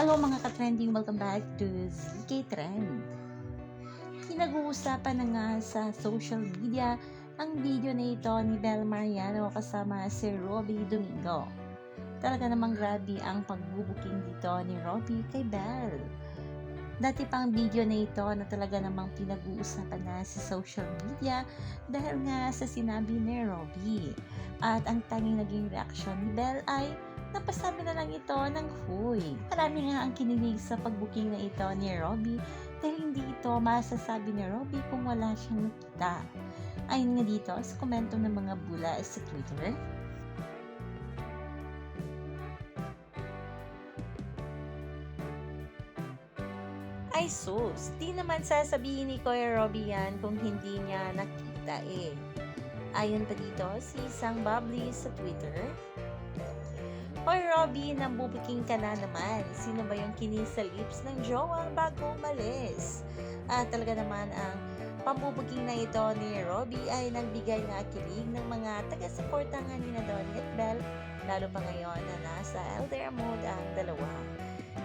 Hello mga ka-trending, welcome back to ZK Trend. Pinag-uusapan na nga sa social media ang video na ito ni Bel Mariano kasama si Robbie Domingo. Talaga namang grabe ang pagbubuking dito ni Robbie kay Bel. Dati pang video na ito na talaga namang pinag-uusapan na sa social media dahil nga sa sinabi ni Robbie. At ang tanging naging reaksyon ni Bel ay napasabi na lang ito ng huy. Marami nga ang kinilig sa pagbuking na ito ni Robbie dahil hindi ito masasabi ni Robbie kung wala siyang nakita. Ayon nga dito sa komento ng mga bula sa Twitter. Ay sus, di naman sasabihin ni Kuya Robbie yan kung hindi niya nakita eh. Ayon pa dito si isang bubbly sa Twitter. Hoy Robbie, nambubuking ka na naman. Sino ba yung kinis sa lips ng jowa bago umalis? At talaga naman ang pambubuking na ito ni Robbie ay nagbigay nga kilig ng mga taga-suporta nga ni Donnie at Bel, lalo pa ngayon na nasa elder mode ang dalawa.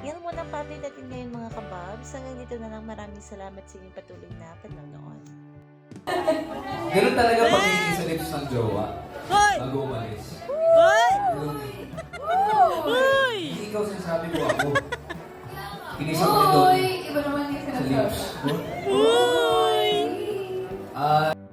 Yan muna ang update natin ngayon mga kababs. Hanggang dito na lang, maraming salamat sa inyong patuloy na panonood. Ganun talaga pag-ibig sa lips ng jowa bago umalis. Hindi ikaw sinasabi ko ako. Kinisa ko ito Iba naman yung sa lips. sinasabi.